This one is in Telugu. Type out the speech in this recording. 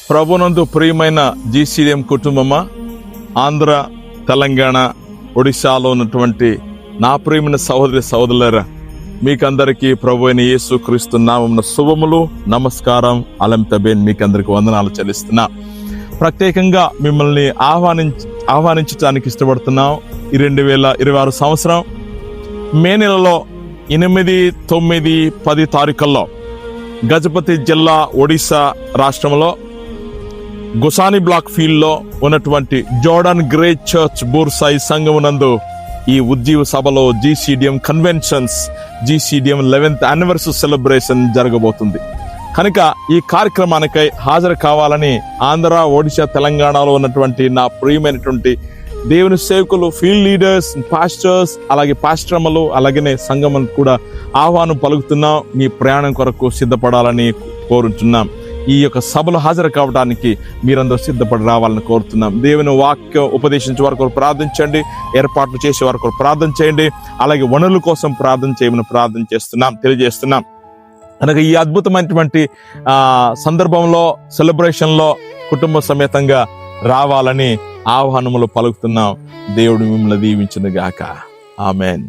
ప్రభునందు ప్రియమైన జీసీడీఎం కుటుంబమా, ఆంధ్ర, తెలంగాణ, ఒడిశాలో ఉన్నటువంటి నా ప్రియమైన సహోదరి సహోదరులారా, మీకందరికీ ప్రభు అయిన యేసు క్రీస్తు నామమున శుభములు, నమస్కారం, అలం తబేన్. మీకందరికి వందనాలు చెల్లిస్తున్నా. ప్రత్యేకంగా మిమ్మల్ని ఆహ్వానించడానికి ఇష్టపడుతున్నాం. ఈ 2026 సంవత్సరం మే నెలలో 8, 9, 10 తారీఖుల్లో గజపతి జిల్లా, ఒడిశా రాష్ట్రంలో గుసాని బ్లాక్ ఫీల్డ్ లో ఉన్నటువంటి జోర్డాన్ గ్రేట్ చర్చ్ బూర్సాయి సంఘమునందు ఈ ఉజ్జీవ సభలో జీసీడీఎం కన్వెన్షన్స్, జీసీడీఎం 11th యానివర్సరీ సెలబ్రేషన్ జరగబోతుంది. కనుక ఈ కార్యక్రమానికై హాజరు కావాలని ఆంధ్ర, ఒడిశా, తెలంగాణలో ఉన్నటువంటి నా ప్రియమైనటువంటి దేవుని సేవకులు, ఫీల్డ్ లీడర్స్, పాస్టర్స్, అలాగే పాస్టర్మలు, అలాగనే సంఘమును కూడా ఆహ్వానం పలుకుతున్నాం. మీ ప్రయాణం కొరకు సిద్ధపడాలని కోరుతున్నాం. ఈ యొక్క సభలో హాజరు కావడానికి మీరందరూ సిద్ధపడి రావాలని కోరుతున్నాం. దేవుని వాక్యం ఉపదేశించే వారి కొరకు ప్రార్థించండి, ఏర్పాట్లు చేసే వారి కొరకు ప్రార్థన చేయండి, అలాగే వనరుల కోసం ప్రార్థన చేయమని తెలియజేస్తున్నాం. కనుక ఈ అద్భుతమైనటువంటి సందర్భంలో, సెలబ్రేషన్లో కుటుంబ సమేతంగా రావాలని ఆహ్వానములు పలుకుతున్నాం. దేవుడు మిమ్మల్ని దీవించును గాక. ఆమెన్.